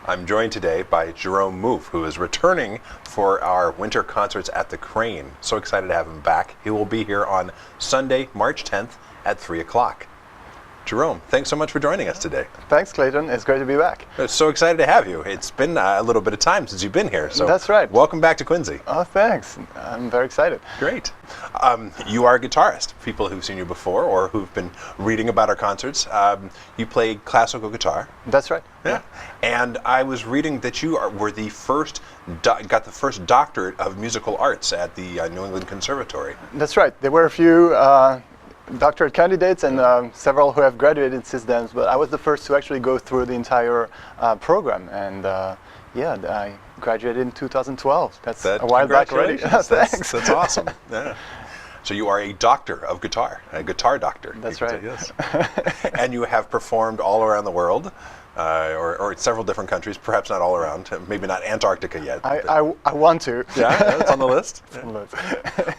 I'm joined today by Jerome Mouffe, who is returning for our winter concerts at the Crane. So excited to have him back. He will be here on Sunday, March 10th at 3 o'clock. Jerome, thanks so much for joining us today. Thanks, Clayton. It's great to be back. So excited to have you. It's been a little bit of time since you've been here. So that's right. Welcome back to Quincy. Oh, thanks. I'm very excited. Great. You are a guitarist. People who've seen you before or who've been reading about our concerts, you play classical guitar. That's right. Yeah. And I was reading that you were the first, got the first doctorate of musical arts at the New England Conservatory. That's right. There were a few doctorate candidates and several who have graduated since then, but I was the first to actually go through the entire program. And yeah, I graduated in 2012. That's a while back already. Thanks. That's awesome. Yeah. So you are a doctor of guitar, a guitar doctor. That's right. Yes. And you have performed all around the world, or several different countries, perhaps not all around, maybe not Antarctica yet. I want to. Yeah, it's on the list. It's on the list.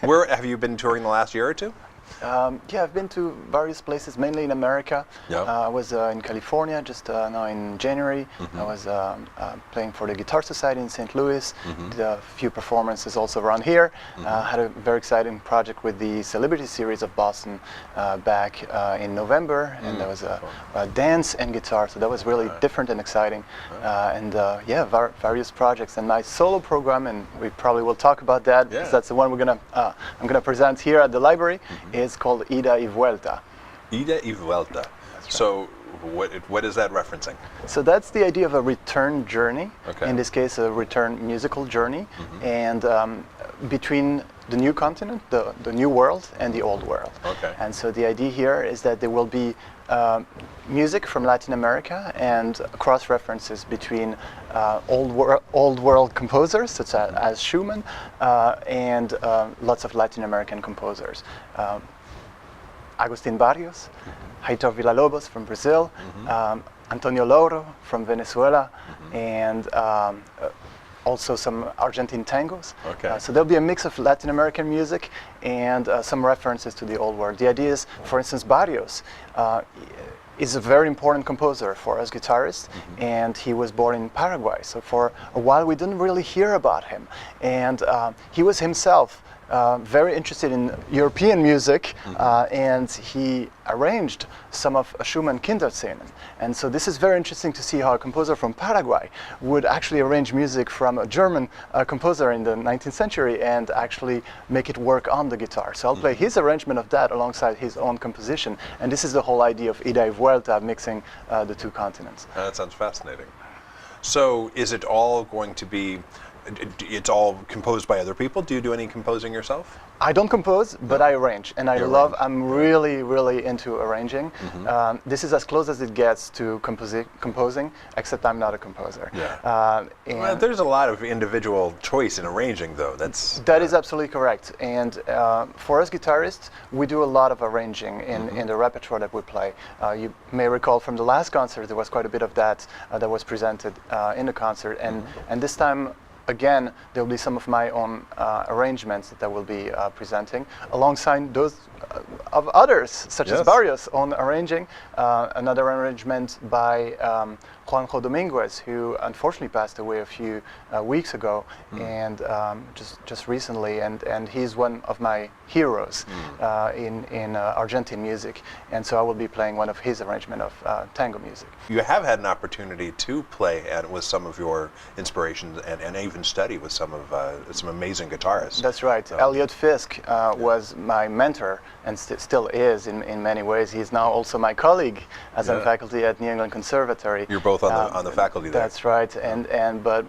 Where have you been touring the last year or two? Yeah, I've been to various places, mainly in America. Yeah. I was in California just now in January. I was playing for the Guitar Society in St. Louis. Did a few performances also around here. Had a very exciting project with the Celebrity Series of Boston back in November, and there was a dance and guitar, so that was really different and exciting. And yeah, various projects and my solo program, and we probably will talk about that because that's the one I'm gonna present here at the library. It's called Ida y Vuelta. Ida y Vuelta. That's right. So what is that referencing? So that's the idea of a return journey. Okay. In this case, a return musical journey, and between the new continent, the new world, and the old world. Okay. And so the idea here is that there will be music from Latin America and cross references between old world composers such as Schumann and lots of Latin American composers. Agustin Barrios, Heitor Villa-Lobos from Brazil, Antonio Lauro from Venezuela, and also some Argentine tangos. Okay. So there'll be a mix of Latin American music and some references to the old world. The idea is, for instance, Barrios is a very important composer for us guitarists, and he was born in Paraguay. So for a while we didn't really hear about him, and he was himself very interested in European music, and he arranged some of Schumann Kinderszenen. And so this is very interesting to see how a composer from Paraguay would actually arrange music from a German composer in the 19th century and actually make it work on the guitar. So I'll play his arrangement of that alongside his own composition. And this is the whole idea of Ida y Vuelta, mixing the two continents. That sounds fascinating. So is it all going to be, it's all composed by other people? Do you do any composing yourself? I don't compose, but I arrange, and I'm really, really into arranging. This is as close as it gets to composing, except I'm not a composer. Yeah. Well, there's a lot of individual choice in arranging, though. That is absolutely correct. And for us guitarists, we do a lot of arranging in the repertoire that we play. You may recall from the last concert, there was quite a bit of that that was presented in the concert, and this time, again, there will be some of my own arrangements that I will be presenting, alongside those of others, such as Barrios' own arranging, another arrangement by Juanjo Dominguez, who unfortunately passed away a few weeks ago, and just recently, and he's one of my heroes in Argentine music, and so I will be playing one of his arrangement of tango music. You have had an opportunity to play with some of your inspirations and even study with some amazing guitarists. That's right. So, Elliot Fisk was my mentor and still is in many ways. He's now also my colleague as a faculty at New England Conservatory. You're both on the faculty there. That's right,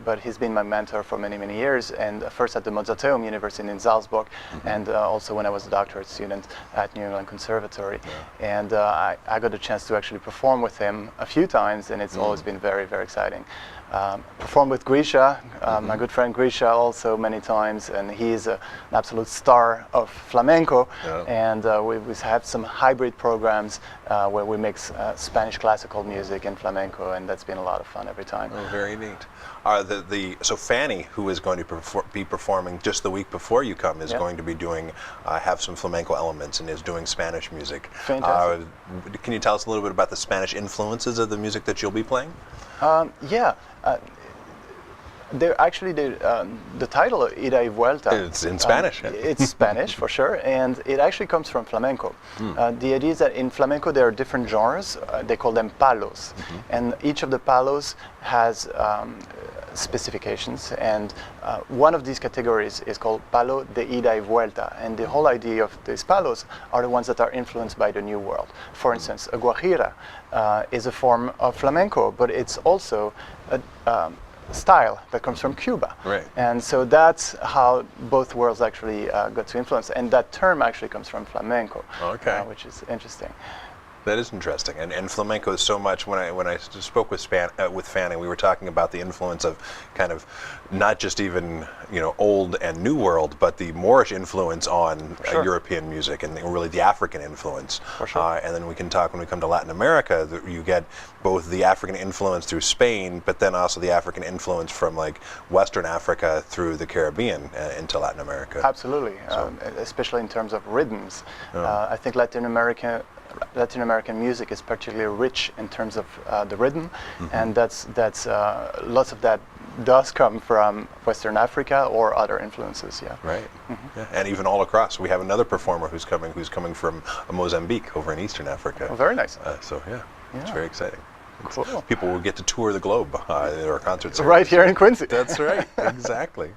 but he's been my mentor for many years, and first at the Mozarteum University in Salzburg, and also when I was a doctorate student at New England Conservatory. And I got a chance to actually perform with him a few times, and it's always been very exciting. Performed with Grisha, my good friend Grisha, also many times, and he's an absolute star of flamenco. And we have some hybrid programs where we mix Spanish classical music and flamenco, and that's been a lot of fun every time. Oh, very neat. So Fanny, who is going to be performing just the week before you come, is going to be doing have some flamenco elements and is doing Spanish music. Fantastic. Can you tell us a little bit about the Spanish influences of the music that you'll be playing? Yeah. They're actually the title Ida y Vuelta. It's in Spanish. It's Spanish for sure, and it actually comes from flamenco. The idea is that in flamenco there are different genres. They call them palos, and each of the palos has specifications. And one of these categories is called Palo de Ida y Vuelta, and the whole idea of these palos are the ones that are influenced by the New World. For instance, a guajira is a form of flamenco, but it's also a style that comes from Cuba. Right. And so that's how both worlds actually got to influence. And that term actually comes from flamenco, Okay. which is interesting. That is interesting, and flamenco is so much. When I spoke with Fanning, we were talking about the influence of kind of not just even old and new world, but the Moorish influence on Sure. European music and really the African influence. For sure. And then we can talk when we come to Latin America. You get both the African influence through Spain, but then also the African influence from like Western Africa through the Caribbean into Latin America. Absolutely, especially in terms of rhythms. I think Latin American music is particularly rich in terms of the rhythm, and that's lots of that does come from Western Africa or other influences. Yeah. Right. Yeah. And even all across, we have another performer who's coming from Mozambique over in Eastern Africa. Oh, very nice. So it's Yeah. very exciting. Cool. People will get to tour the globe at our concerts. Right here in Quincy. That's right. Exactly.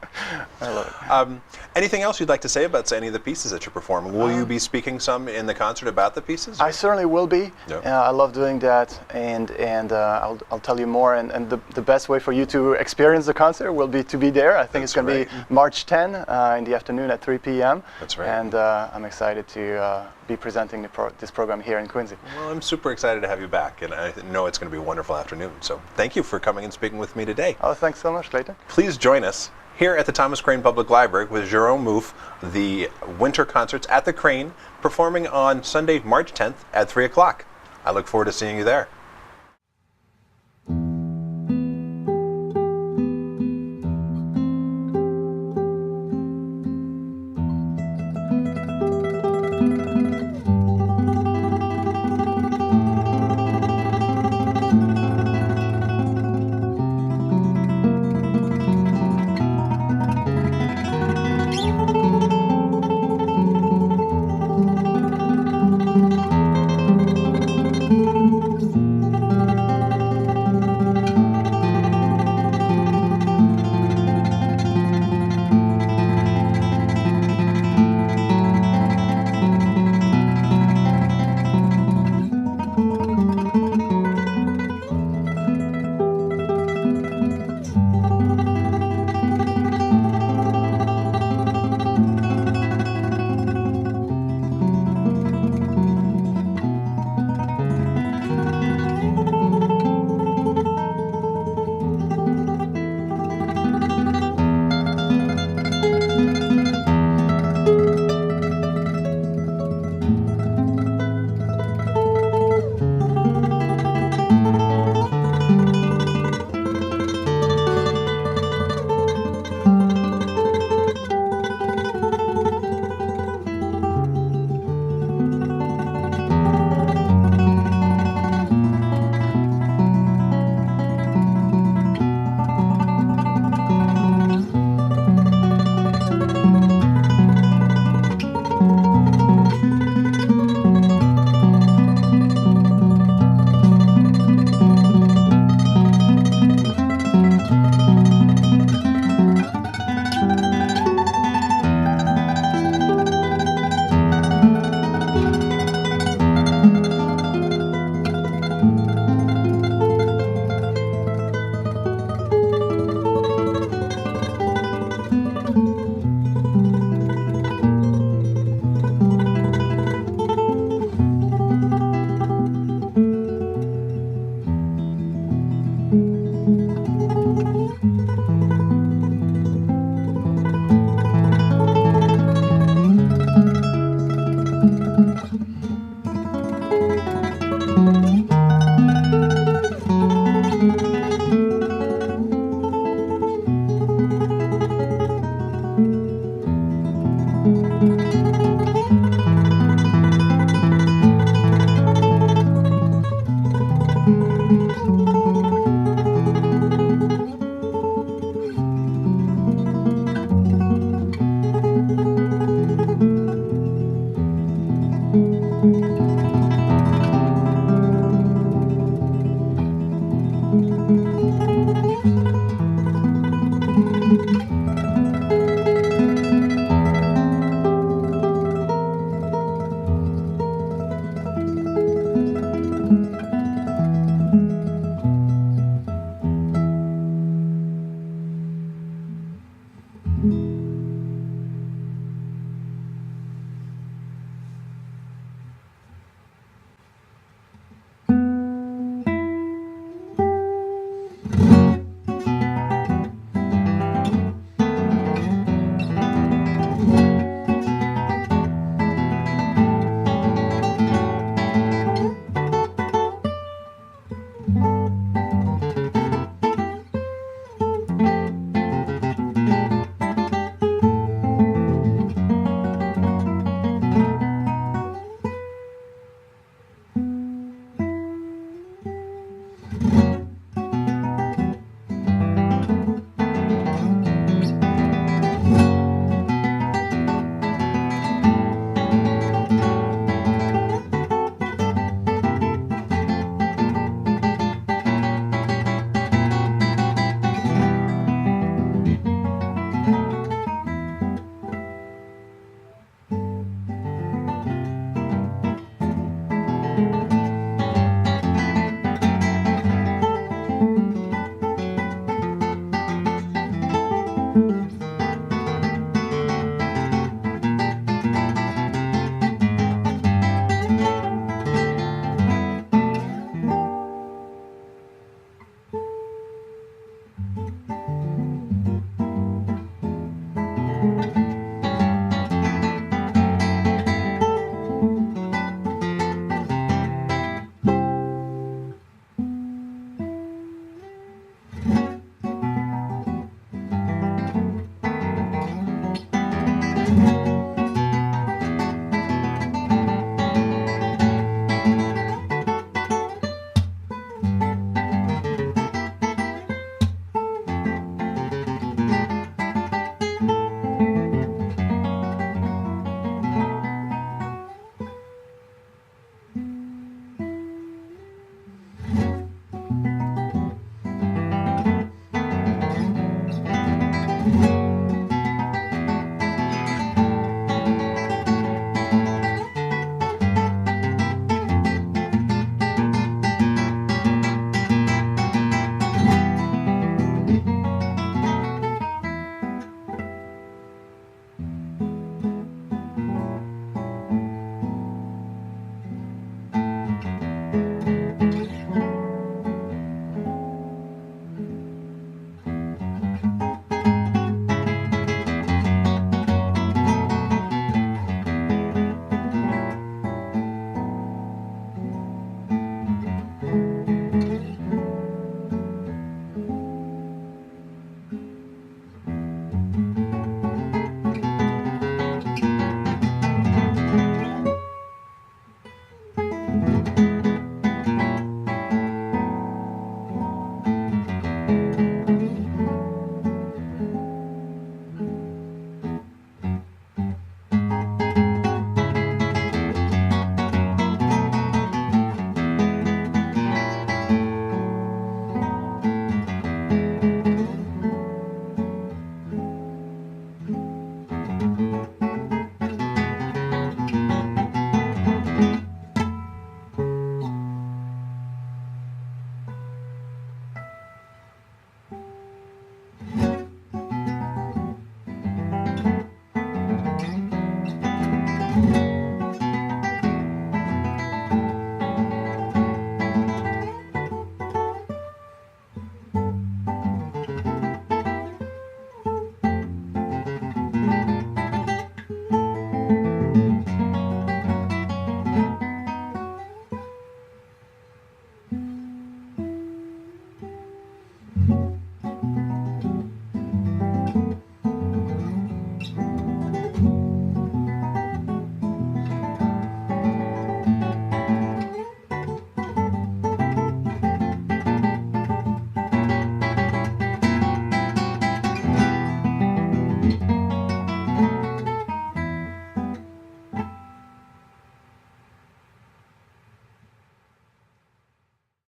I love it. Anything else you'd like to say about any of the pieces that you're performing? Will you be speaking some in the concert about the pieces? I certainly will be. Yeah. I love doing that, and I'll tell you more. And the best way for you to experience the concert will be to be there. I think it's going to be March 10 in the afternoon at 3 p.m. That's right. And I'm excited to be presenting this program here in Quincy. Well, I'm super excited to have you back, and I know it's going to be a wonderful afternoon. So thank you for coming and speaking with me today. Oh, thanks so much, Clayton. Please join us here at the Thomas Crane Public Library with Jerome Mouffe, the winter concerts at the Crane, performing on Sunday, March 10th at 3 o'clock. I look forward to seeing you there.